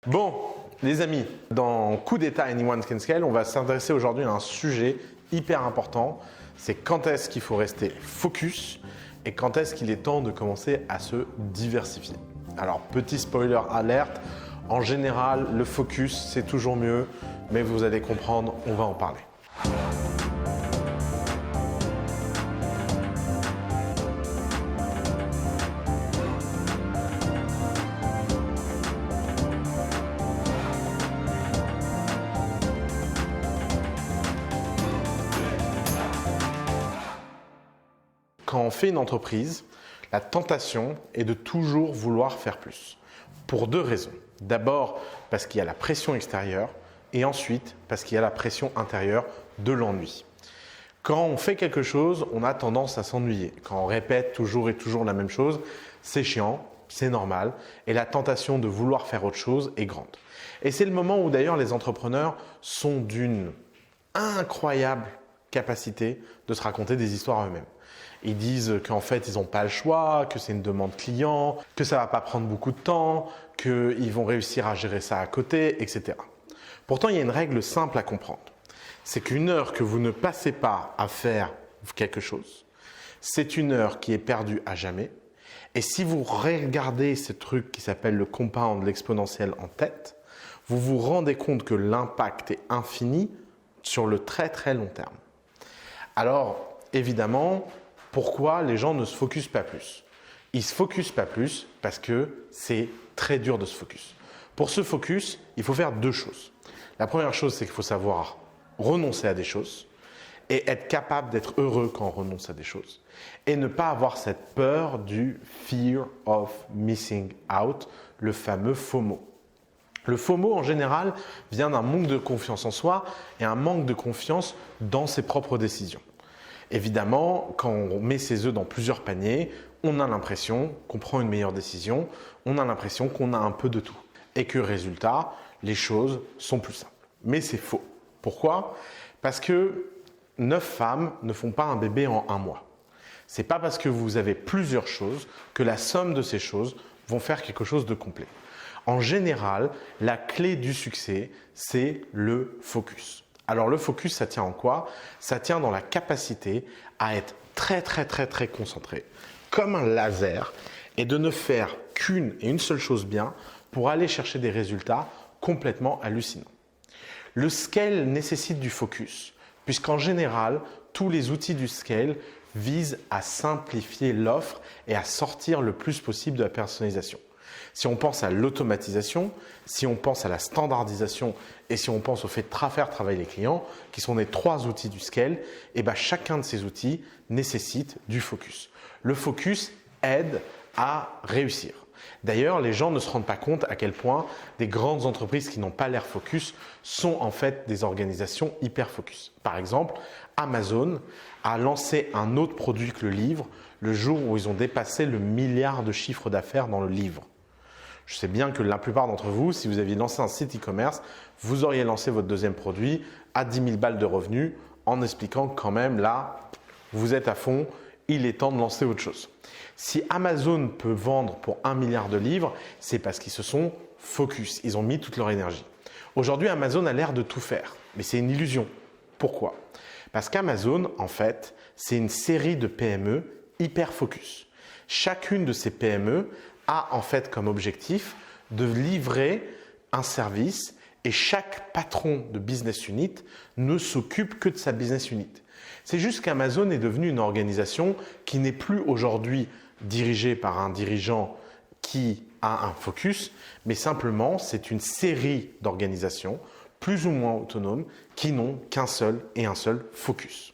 Bon, les amis, dans Coup d'État Anyone Can Scale, on va s'intéresser aujourd'hui à un sujet hyper important. C'est quand est-ce qu'il faut rester focus et quand est-ce qu'il est temps de commencer à se diversifier. Alors, petit spoiler alerte, en général, le focus, c'est toujours mieux, mais vous allez comprendre, on va en parler. Quand on fait une entreprise, la tentation est de toujours vouloir faire plus. Pour deux raisons. D'abord, parce qu'il y a la pression extérieure et ensuite, parce qu'il y a la pression intérieure de l'ennui. Quand on fait quelque chose, on a tendance à s'ennuyer. Quand on répète toujours et toujours la même chose, c'est chiant, c'est normal et la tentation de vouloir faire autre chose est grande. Et c'est le moment où d'ailleurs les entrepreneurs sont d'une incroyable capacité de se raconter des histoires eux-mêmes. Ils disent qu'en fait, ils n'ont pas le choix, que c'est une demande client, que ça ne va pas prendre beaucoup de temps, qu'ils vont réussir à gérer ça à côté, etc. Pourtant, il y a une règle simple à comprendre. C'est qu'une heure que vous ne passez pas à faire quelque chose, c'est une heure qui est perdue à jamais. Et si vous regardez ce truc qui s'appelle le compound, l'exponentiel en tête, vous vous rendez compte que l'impact est infini sur le très très long terme. Alors, évidemment, pourquoi les gens ne se focusent pas plus? Ils ne se focusent pas plus parce que c'est très dur de se focus. Pour se focus, il faut faire deux choses. La première chose, c'est qu'il faut savoir renoncer à des choses et être capable d'être heureux quand on renonce à des choses. Et ne pas avoir cette peur du fear of missing out, le fameux FOMO. Le FOMO, en général, vient d'un manque de confiance en soi et un manque de confiance dans ses propres décisions. Évidemment, quand on met ses œufs dans plusieurs paniers, on a l'impression qu'on prend une meilleure décision, on a l'impression qu'on a un peu de tout. Et que résultat, les choses sont plus simples. Mais c'est faux. Pourquoi? Parce que 9 femmes ne font pas un bébé en un mois. Ce n'est pas parce que vous avez plusieurs choses que la somme de ces choses vont faire quelque chose de complet. En général, la clé du succès, c'est le focus. Alors le focus, ça tient en quoi? Ça tient dans la capacité à être très concentré, comme un laser, et de ne faire qu'une et une seule chose bien pour aller chercher des résultats complètement hallucinants. Le scale nécessite du focus, puisqu'en général, tous les outils du scale visent à simplifier l'offre et à sortir le plus possible de la personnalisation. Si on pense à l'automatisation, si on pense à la standardisation et si on pense au fait de faire travailler les clients, qui sont les trois outils du scale, et chacun de ces outils nécessite du focus. Le focus aide à réussir. D'ailleurs, les gens ne se rendent pas compte à quel point des grandes entreprises qui n'ont pas l'air focus sont en fait des organisations hyper focus. Par exemple, Amazon a lancé un autre produit que le livre le jour où ils ont dépassé le milliard de chiffre d'affaires dans le livre. Je sais bien que la plupart d'entre vous, si vous aviez lancé un site e-commerce, vous auriez lancé votre deuxième produit à 10 000 balles de revenus en expliquant que quand même là, vous êtes à fond, il est temps de lancer autre chose. Si Amazon peut vendre pour 1 milliard de livres, c'est parce qu'ils se sont focus, ils ont mis toute leur énergie. Aujourd'hui, Amazon a l'air de tout faire, mais c'est une illusion. Pourquoi? Parce qu'Amazon, en fait, c'est une série de PME hyper focus. Chacune de ces PME a en fait comme objectif de livrer un service et chaque patron de business unit ne s'occupe que de sa business unit. C'est juste qu'Amazon est devenue une organisation qui n'est plus aujourd'hui dirigée par un dirigeant qui a un focus, mais simplement c'est une série d'organisations plus ou moins autonomes qui n'ont qu'un seul et un seul focus.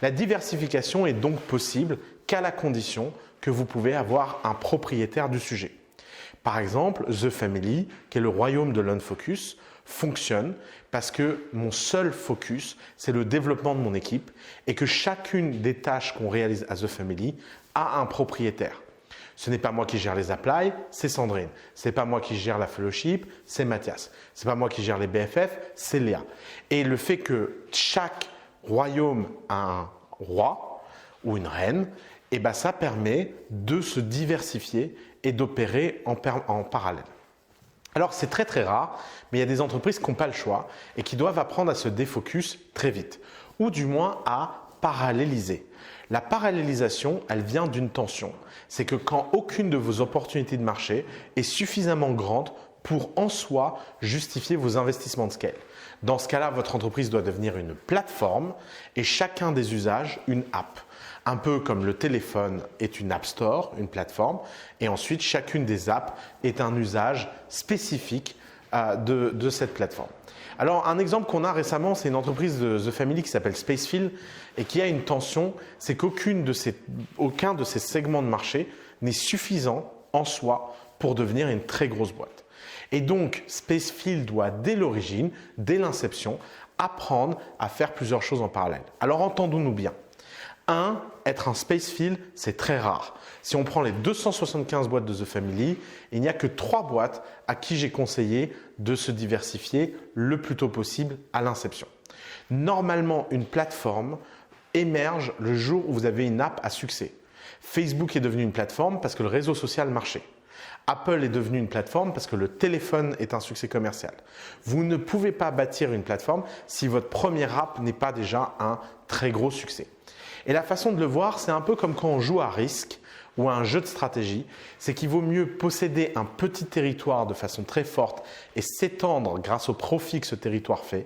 La diversification est donc possible qu'à la condition que vous pouvez avoir un propriétaire du sujet. Par exemple, The Family, qui est le royaume de l'unfocus, fonctionne parce que mon seul focus, c'est le développement de mon équipe et que chacune des tâches qu'on réalise à The Family a un propriétaire. Ce n'est pas moi qui gère les applies, c'est Sandrine. Ce n'est pas moi qui gère la fellowship, c'est Mathias. Ce n'est pas moi qui gère les BFF, c'est Léa. Et le fait que chaque royaume a un roi ou une reine, ça permet de se diversifier et d'opérer en parallèle. Alors c'est très très rare, mais il y a des entreprises qui n'ont pas le choix et qui doivent apprendre à se défocus très vite, ou du moins à paralléliser. La parallélisation, elle vient d'une tension. C'est que quand aucune de vos opportunités de marché est suffisamment grande pour en soi justifier vos investissements de scale. Dans ce cas-là, votre entreprise doit devenir une plateforme et chacun des usages une app. Un peu comme le téléphone est une app store, une plateforme, et ensuite chacune des apps est un usage spécifique de cette plateforme. Alors un exemple qu'on a récemment, c'est une entreprise de The Family qui s'appelle Spacefield et qui a une tension, c'est qu'aucun de ces segments de marché n'est suffisant en soi pour devenir une très grosse boîte. Et donc Spacefield doit dès l'origine, dès l'inception, apprendre à faire plusieurs choses en parallèle. Alors entendons-nous bien. Être un Spacefield, c'est très rare. Si on prend les 275 boîtes de The Family, il n'y a que 3 boîtes à qui j'ai conseillé de se diversifier le plus tôt possible à l'inception. Normalement, une plateforme émerge le jour où vous avez une app à succès. Facebook est devenu une plateforme parce que le réseau social marchait. Apple est devenu une plateforme parce que le téléphone est un succès commercial. Vous ne pouvez pas bâtir une plateforme si votre première app n'est pas déjà un très gros succès. Et la façon de le voir, c'est un peu comme quand on joue à risque ou à un jeu de stratégie, c'est qu'il vaut mieux posséder un petit territoire de façon très forte et s'étendre grâce au profit que ce territoire fait,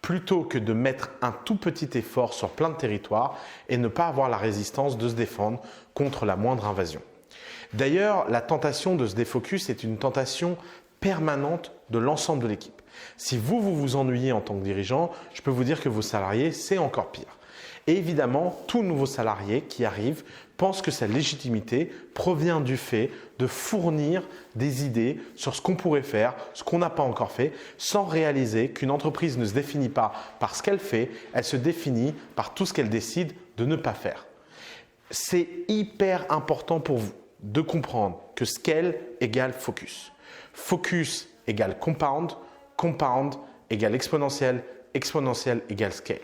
plutôt que de mettre un tout petit effort sur plein de territoires et ne pas avoir la résistance de se défendre contre la moindre invasion. D'ailleurs, la tentation de se défocus est une tentation permanente de l'ensemble de l'équipe. Si vous vous ennuyez en tant que dirigeant, je peux vous dire que vos salariés, c'est encore pire. Et évidemment, tout nouveau salarié qui arrive pense que sa légitimité provient du fait de fournir des idées sur ce qu'on pourrait faire, ce qu'on n'a pas encore fait, sans réaliser qu'une entreprise ne se définit pas par ce qu'elle fait, elle se définit par tout ce qu'elle décide de ne pas faire. C'est hyper important pour vous de comprendre que scale égale focus. Focus égale compound, compound égale exponentiel, exponentiel égale scale.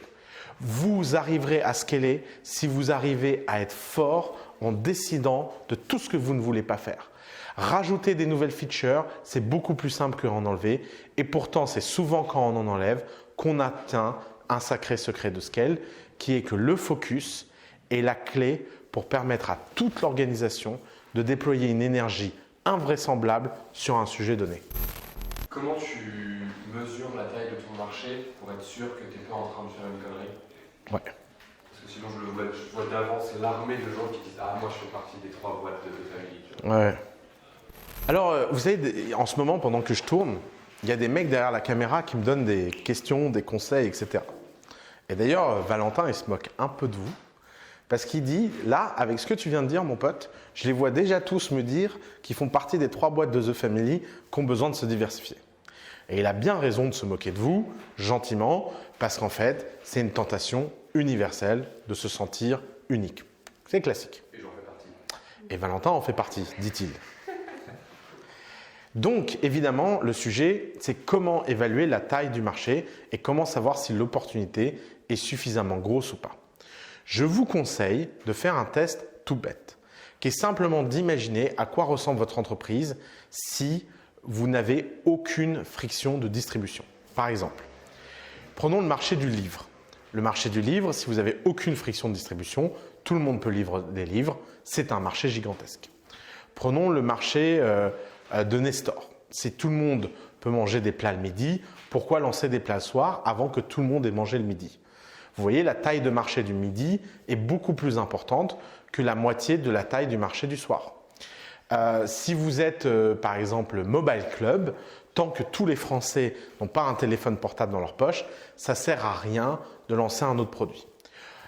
Vous arriverez à scaler si vous arrivez à être fort en décidant de tout ce que vous ne voulez pas faire. Rajouter des nouvelles features, c'est beaucoup plus simple qu'en enlever et pourtant c'est souvent quand on en enlève qu'on atteint un sacré secret de scale qui est que le focus est la clé pour permettre à toute l'organisation de déployer une énergie invraisemblable sur un sujet donné. Comment tu mesures la taille de ton marché pour être sûr que tu n'es pas en train de faire une connerie? Ouais. Parce que sinon je vois d'avance l'armée de gens qui disent « Ah, moi je fais partie des 3 boîtes de famille ». Ouais. Alors, vous savez, en ce moment, pendant que je tourne, il y a des mecs derrière la caméra qui me donnent des questions, des conseils, etc. Et d'ailleurs, Valentin, il se moque un peu de vous. Parce qu'il dit, là, avec ce que tu viens de dire, mon pote, je les vois déjà tous me dire qu'ils font partie des 3 boîtes de The Family qui ont besoin de se diversifier. Et il a bien raison de se moquer de vous, gentiment, parce qu'en fait, c'est une tentation universelle de se sentir unique. C'est classique. Et j'en fais partie. Et Valentin en fait partie, dit-il. Donc, évidemment, le sujet, c'est comment évaluer la taille du marché et comment savoir si l'opportunité est suffisamment grosse ou pas. Je vous conseille de faire un test tout bête, qui est simplement d'imaginer à quoi ressemble votre entreprise si vous n'avez aucune friction de distribution. Par exemple, prenons le marché du livre. Le marché du livre, si vous n'avez aucune friction de distribution, tout le monde peut livrer des livres, c'est un marché gigantesque. Prenons le marché de Nestor. Si tout le monde peut manger des plats le midi, pourquoi lancer des plats le soir avant que tout le monde ait mangé le midi? Vous voyez, la taille de marché du midi est beaucoup plus importante que la moitié de la taille du marché du soir. Si vous êtes par exemple Mobile Club, tant que tous les Français n'ont pas un téléphone portable dans leur poche, ça ne sert à rien de lancer un autre produit.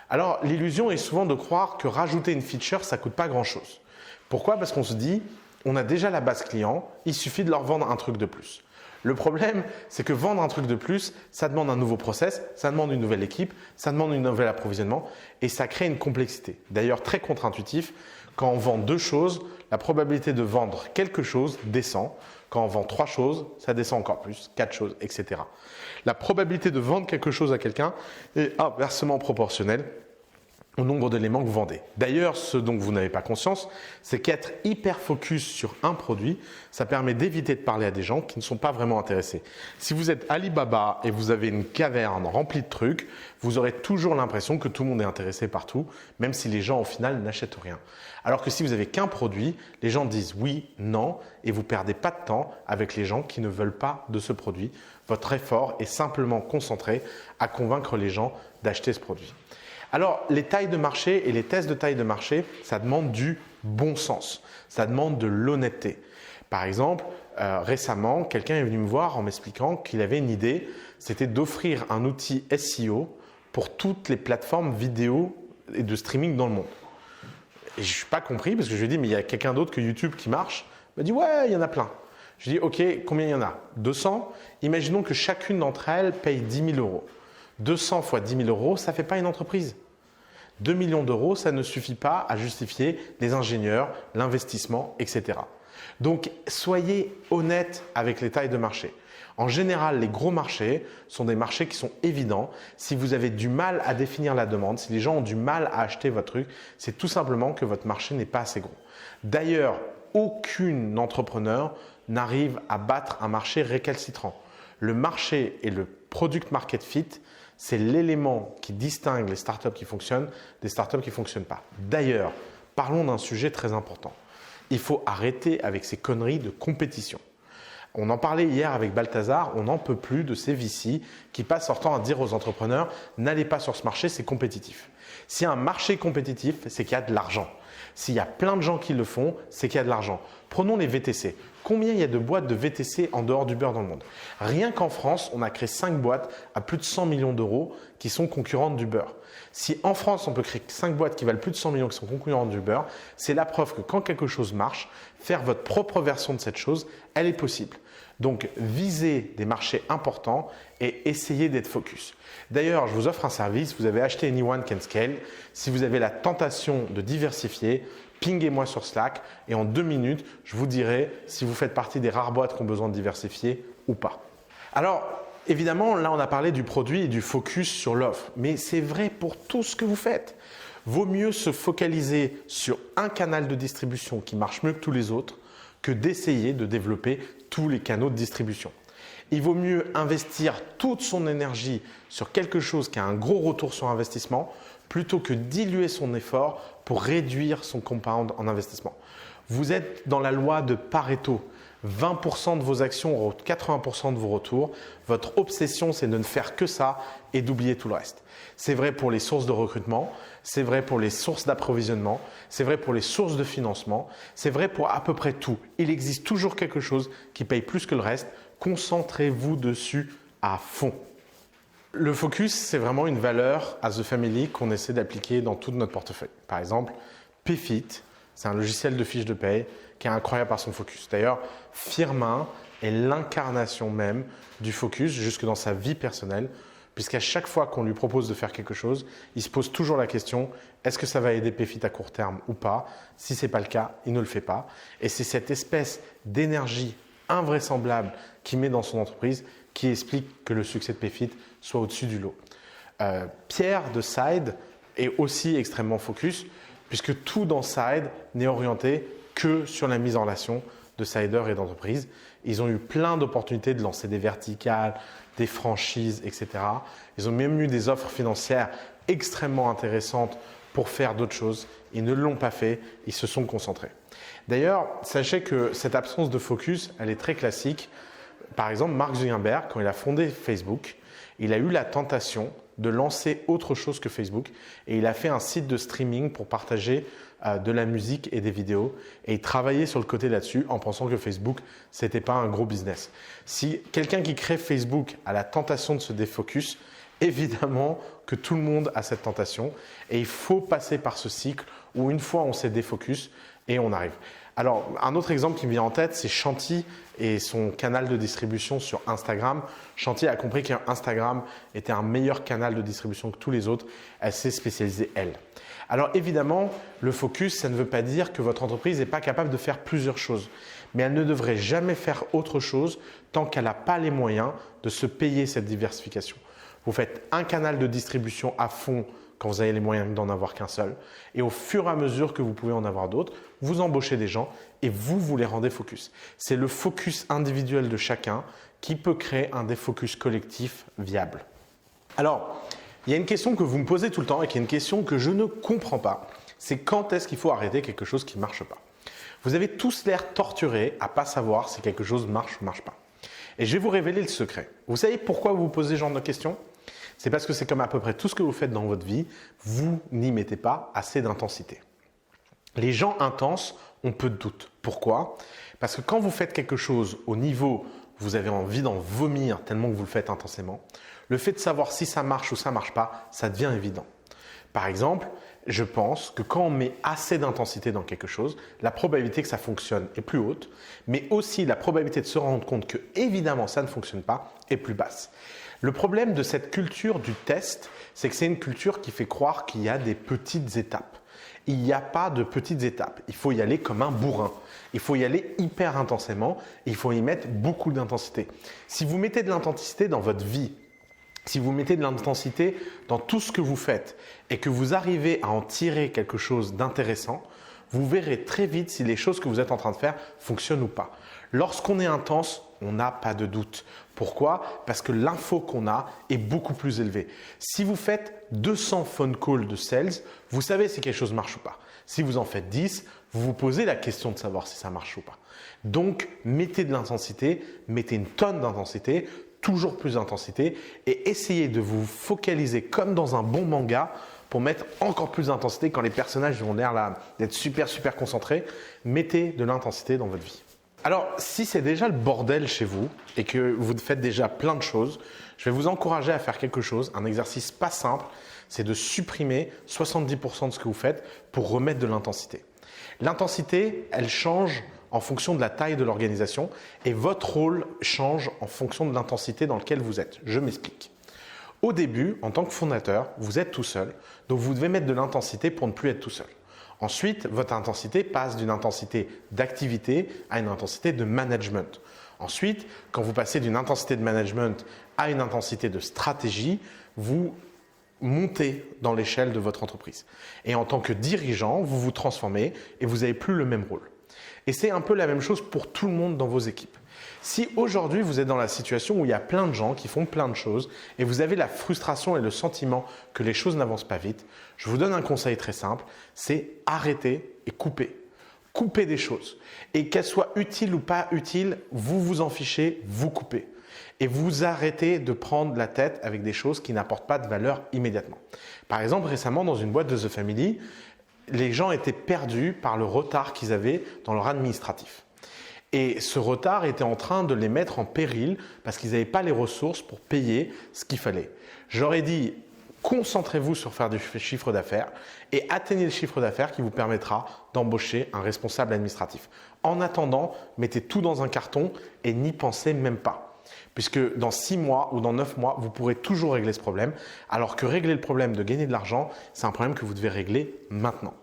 Alors l'illusion est souvent de croire que rajouter une feature, ça ne coûte pas grand-chose. Pourquoi? Parce qu'on se dit, on a déjà la base client, il suffit de leur vendre un truc de plus. Le problème, c'est que vendre un truc de plus, ça demande un nouveau process, ça demande une nouvelle équipe, ça demande un nouvel approvisionnement et ça crée une complexité. D'ailleurs, très contre-intuitif, quand on vend 2 choses, la probabilité de vendre quelque chose descend. Quand on vend 3 choses, ça descend encore plus, 4 choses, etc. La probabilité de vendre quelque chose à quelqu'un est inversement proportionnelle au nombre d'éléments que vous vendez. D'ailleurs, ce dont vous n'avez pas conscience, c'est qu'être hyper focus sur un produit, ça permet d'éviter de parler à des gens qui ne sont pas vraiment intéressés. Si vous êtes Alibaba et vous avez une caverne remplie de trucs, vous aurez toujours l'impression que tout le monde est intéressé par tout, même si les gens au final n'achètent rien. Alors que si vous n'avez qu'un produit, les gens disent oui, non, et vous ne perdez pas de temps avec les gens qui ne veulent pas de ce produit. Votre effort est simplement concentré à convaincre les gens d'acheter ce produit. Alors, les tailles de marché et les tests de taille de marché, ça demande du bon sens, ça demande de l'honnêteté. Par exemple, récemment, quelqu'un est venu me voir en m'expliquant qu'il avait une idée, c'était d'offrir un outil SEO pour toutes les plateformes vidéo et de streaming dans le monde. Et je n'ai pas compris parce que je lui ai dit, mais il y a quelqu'un d'autre que YouTube qui marche. Il m'a dit, ouais, il y en a plein. Je lui ai dit, ok, combien il y en a? 200. Imaginons que chacune d'entre elles paye 10 000 euros. 200 fois 10 000 euros, ça ne fait pas une entreprise. 2 millions d'euros, ça ne suffit pas à justifier les ingénieurs, l'investissement, etc. Donc, soyez honnête avec les tailles de marché. En général, les gros marchés sont des marchés qui sont évidents. Si vous avez du mal à définir la demande, si les gens ont du mal à acheter votre truc, c'est tout simplement que votre marché n'est pas assez gros. D'ailleurs, aucun entrepreneur n'arrive à battre un marché récalcitrant. Le marché et le product market fit, c'est l'élément qui distingue les startups qui fonctionnent des startups qui ne fonctionnent pas. D'ailleurs, parlons d'un sujet très important. Il faut arrêter avec ces conneries de compétition. On en parlait hier avec Balthazar, on n'en peut plus de ces VC qui passent leur temps à dire aux entrepreneurs « n'allez pas sur ce marché, c'est compétitif ». S'il y a un marché compétitif, c'est qu'il y a de l'argent. S'il y a plein de gens qui le font, c'est qu'il y a de l'argent. Prenons les VTC. Combien il y a de boîtes de VTC en dehors d'Uber dans le monde? Rien qu'en France, on a créé 5 boîtes à plus de 100 millions d'euros qui sont concurrentes d'Uber. Si en France, on peut créer 5 boîtes qui valent plus de 100 millions qui sont concurrentes d'Uber, c'est la preuve que quand quelque chose marche, faire votre propre version de cette chose, elle est possible. Donc, visez des marchés importants et essayez d'être focus. D'ailleurs, je vous offre un service, vous avez acheté Anyone Can Scale. Si vous avez la tentation de diversifier, pinguez-moi sur Slack et en 2 minutes, je vous dirai si vous faites partie des rares boîtes qui ont besoin de diversifier ou pas. Alors, évidemment, là, on a parlé du produit et du focus sur l'offre, mais c'est vrai pour tout ce que vous faites. Vaut mieux se focaliser sur un canal de distribution qui marche mieux que tous les autres que d'essayer de développer tous les canaux de distribution. Il vaut mieux investir toute son énergie sur quelque chose qui a un gros retour sur investissement plutôt que diluer son effort pour réduire son compound en investissement. Vous êtes dans la loi de Pareto. 20% de vos actions auront 80% de vos retours. Votre obsession, c'est de ne faire que ça et d'oublier tout le reste. C'est vrai pour les sources de recrutement, c'est vrai pour les sources d'approvisionnement, c'est vrai pour les sources de financement, c'est vrai pour à peu près tout. Il existe toujours quelque chose qui paye plus que le reste. Concentrez-vous dessus à fond. Le focus, c'est vraiment une valeur as a family qu'on essaie d'appliquer dans tout notre portefeuille. Par exemple, Payfit, c'est un logiciel de fiche de paye qui est incroyable par son focus. D'ailleurs, Firmin est l'incarnation même du focus jusque dans sa vie personnelle, puisqu'à chaque fois qu'on lui propose de faire quelque chose, il se pose toujours la question, est-ce que ça va aider Payfit à court terme ou pas? Si ce n'est pas le cas, il ne le fait pas. Et c'est cette espèce d'énergie invraisemblable qu'il met dans son entreprise qui explique que le succès de Payfit soit au-dessus du lot. Pierre de Side est aussi extrêmement focus, puisque tout dans Side n'est orienté que sur la mise en relation de siders et d'entreprises. Ils ont eu plein d'opportunités de lancer des verticales, des franchises, etc. Ils ont même eu des offres financières extrêmement intéressantes pour faire d'autres choses. Ils ne l'ont pas fait, ils se sont concentrés. D'ailleurs, sachez que cette absence de focus, elle est très classique. Par exemple, Mark Zuckerberg, quand il a fondé Facebook, il a eu la tentation de lancer autre chose que Facebook et il a fait un site de streaming pour partager de la musique et des vidéos et il travaillait sur le côté là-dessus en pensant que Facebook, ce n'était pas un gros business. Si quelqu'un qui crée Facebook a la tentation de se défocus, évidemment que tout le monde a cette tentation et il faut passer par ce cycle où une fois on s'est défocus et on arrive. Alors, un autre exemple qui me vient en tête, c'est Shanti et son canal de distribution sur Instagram. Shanti a compris qu'Instagram était un meilleur canal de distribution que tous les autres. Elle s'est spécialisée, elle. Alors évidemment, le focus, ça ne veut pas dire que votre entreprise n'est pas capable de faire plusieurs choses. Mais elle ne devrait jamais faire autre chose tant qu'elle n'a pas les moyens de se payer cette diversification. Vous faites un canal de distribution à fond quand vous avez les moyens d'en avoir qu'un seul. Et au fur et à mesure que vous pouvez en avoir d'autres, vous embauchez des gens et vous les rendez focus. C'est le focus individuel de chacun qui peut créer un défocus collectif viable. Alors, il y a une question que vous me posez tout le temps et qui est une question que je ne comprends pas. C'est quand est-ce qu'il faut arrêter quelque chose qui ne marche pas? Vous avez tous l'air torturés à ne pas savoir si quelque chose marche ou ne marche pas. Et je vais vous révéler le secret. Vous savez pourquoi vous vous posez ce genre de questions? C'est parce que c'est comme à peu près tout ce que vous faites dans votre vie, vous n'y mettez pas assez d'intensité. Les gens intenses ont peu de doute. Pourquoi? Parce que quand vous faites quelque chose au niveau où vous avez envie d'en vomir tellement que vous le faites intensément, le fait de savoir si ça marche ou ça ne marche pas, ça devient évident. Par exemple, je pense que quand on met assez d'intensité dans quelque chose, la probabilité que ça fonctionne est plus haute, mais aussi la probabilité de se rendre compte que évidemment ça ne fonctionne pas est plus basse. Le problème de cette culture du test, c'est que c'est une culture qui fait croire qu'il y a des petites étapes. Il n'y a pas de petites étapes. Il faut y aller comme un bourrin. Il faut y aller hyper intensément et il faut y mettre beaucoup d'intensité. Si vous mettez de l'intensité dans votre vie, si vous mettez de l'intensité dans tout ce que vous faites et que vous arrivez à en tirer quelque chose d'intéressant, vous verrez très vite si les choses que vous êtes en train de faire fonctionnent ou pas. Lorsqu'on est intense, on n'a pas de doute. Pourquoi? Parce que l'info qu'on a est beaucoup plus élevée. Si vous faites 200 phone calls de sales, vous savez si quelque chose marche ou pas. Si vous en faites 10, vous vous posez la question de savoir si ça marche ou pas. Donc, mettez de l'intensité, mettez une tonne d'intensité, toujours plus d'intensité et essayez de vous focaliser comme dans un bon manga pour mettre encore plus d'intensité quand les personnages ont l'air là d'être super concentrés. Mettez de l'intensité dans votre vie. Alors, si c'est déjà le bordel chez vous et que vous faites déjà plein de choses, je vais vous encourager à faire quelque chose, un exercice pas simple, c'est de supprimer 70% de ce que vous faites pour remettre de l'intensité. L'intensité, elle change en fonction de la taille de l'organisation et votre rôle change en fonction de l'intensité dans laquelle vous êtes. Je m'explique. Au début, en tant que fondateur, vous êtes tout seul, donc vous devez mettre de l'intensité pour ne plus être tout seul. Ensuite, votre intensité passe d'une intensité d'activité à une intensité de management. Ensuite, quand vous passez d'une intensité de management à une intensité de stratégie, vous montez dans l'échelle de votre entreprise. Et en tant que dirigeant, vous vous transformez et vous n'avez plus le même rôle. Et c'est un peu la même chose pour tout le monde dans vos équipes. Si aujourd'hui vous êtes dans la situation où il y a plein de gens qui font plein de choses et vous avez la frustration et le sentiment que les choses n'avancent pas vite, je vous donne un conseil très simple, c'est arrêter et couper. Coupez des choses. Et qu'elles soient utiles ou pas utiles, vous vous en fichez, vous coupez. Et vous arrêtez de prendre la tête avec des choses qui n'apportent pas de valeur immédiatement. Par exemple, récemment dans une boîte de The Family, les gens étaient perdus par le retard qu'ils avaient dans leur administratif. Et ce retard était en train de les mettre en péril parce qu'ils n'avaient pas les ressources pour payer ce qu'il fallait. J'aurais dit, concentrez-vous sur faire du chiffre d'affaires et atteignez le chiffre d'affaires qui vous permettra d'embaucher un responsable administratif. En attendant, mettez tout dans un carton et n'y pensez même pas. Puisque dans 6 mois ou dans 9 mois, vous pourrez toujours régler ce problème, alors que régler le problème de gagner de l'argent, c'est un problème que vous devez régler maintenant.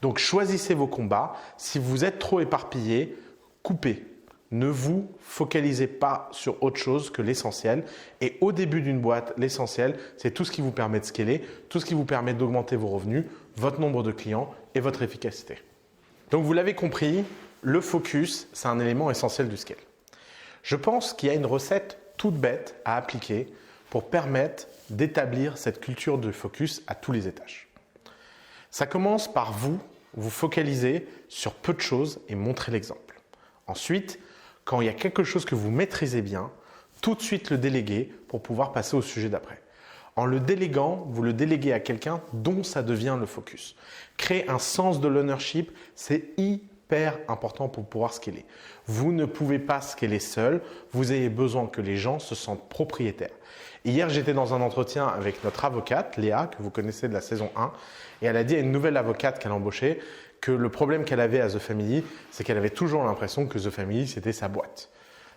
Donc choisissez vos combats. Si vous êtes trop éparpillé, coupez. Ne vous focalisez pas sur autre chose que l'essentiel. Et au début d'une boîte, l'essentiel, c'est tout ce qui vous permet de scaler, tout ce qui vous permet d'augmenter vos revenus, votre nombre de clients et votre efficacité. Donc vous l'avez compris, le focus, c'est un élément essentiel du scale. Je pense qu'il y a une recette toute bête à appliquer pour permettre d'établir cette culture de focus à tous les étages. Ça commence par vous focaliser sur peu de choses et montrer l'exemple. Ensuite, quand il y a quelque chose que vous maîtrisez bien, tout de suite le déléguer pour pouvoir passer au sujet d'après. En le déléguant, vous le déléguez à quelqu'un dont ça devient le focus. Créer un sens de l'ownership, c'est hyper important pour pouvoir scaler. Vous ne pouvez pas scaler seul, vous avez besoin que les gens se sentent propriétaires. Hier, j'étais dans un entretien avec notre avocate, Léa, que vous connaissez de la saison 1, et elle a dit à une nouvelle avocate qu'elle embauchait que le problème qu'elle avait à The Family, c'est qu'elle avait toujours l'impression que The Family, c'était sa boîte.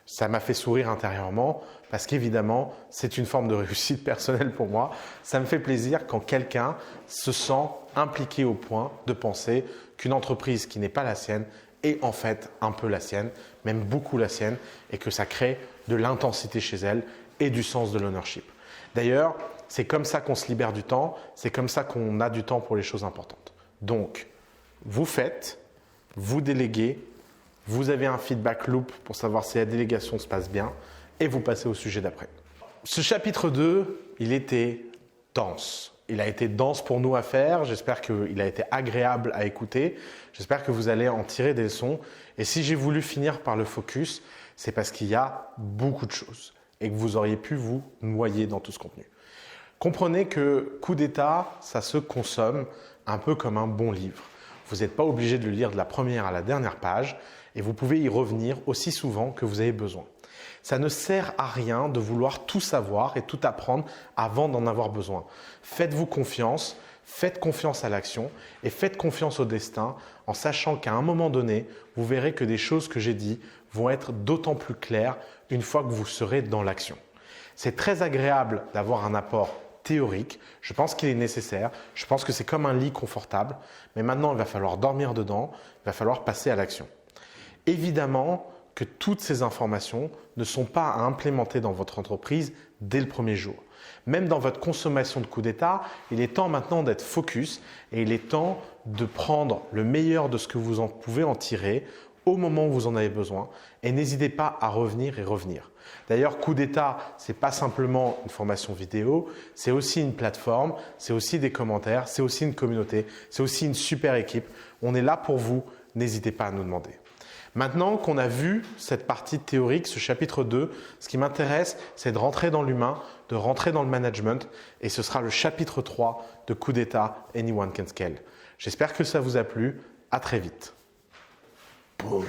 Ça m'a fait sourire intérieurement parce qu'évidemment, c'est une forme de réussite personnelle pour moi. Ça me fait plaisir quand quelqu'un se sent impliqué au point de penser qu'une entreprise qui n'est pas la sienne est en fait un peu la sienne, même beaucoup la sienne, et que ça crée de l'intensité chez elle et du sens de l'ownership. D'ailleurs, c'est comme ça qu'on se libère du temps, c'est comme ça qu'on a du temps pour les choses importantes. Donc, vous faites, vous déléguez, vous avez un feedback loop pour savoir si la délégation se passe bien et vous passez au sujet d'après. Ce chapitre 2, il était dense. Il a été dense pour nous à faire. J'espère qu'il a été agréable à écouter. J'espère que vous allez en tirer des leçons. Et si j'ai voulu finir par le focus, c'est parce qu'il y a beaucoup de choses et que vous auriez pu vous noyer dans tout ce contenu. Comprenez que Coup d'État, ça se consomme un peu comme un bon livre. Vous n'êtes pas obligé de le lire de la première à la dernière page et vous pouvez y revenir aussi souvent que vous avez besoin. Ça ne sert à rien de vouloir tout savoir et tout apprendre avant d'en avoir besoin. Faites-vous confiance, faites confiance à l'action et faites confiance au destin en sachant qu'à un moment donné, vous verrez que des choses que j'ai dites vont être d'autant plus claires une fois que vous serez dans l'action. C'est très agréable d'avoir un apport théorique, je pense qu'il est nécessaire, je pense que c'est comme un lit confortable, mais maintenant il va falloir dormir dedans, il va falloir passer à l'action. Évidemment que toutes ces informations ne sont pas à implémenter dans votre entreprise dès le premier jour. Même dans votre consommation de Coup d'État, il est temps maintenant d'être focus et il est temps de prendre le meilleur de ce que vous pouvez en tirer au moment où vous en avez besoin et n'hésitez pas à revenir et revenir. D'ailleurs, Coup d'État, ce n'est pas simplement une formation vidéo, c'est aussi une plateforme, c'est aussi des commentaires, c'est aussi une communauté, c'est aussi une super équipe. On est là pour vous, n'hésitez pas à nous demander. Maintenant qu'on a vu cette partie théorique, ce chapitre 2, ce qui m'intéresse, c'est de rentrer dans l'humain, de rentrer dans le management et ce sera le chapitre 3 de Coup d'État Anyone Can Scale. J'espère que ça vous a plu. À très vite. Boum.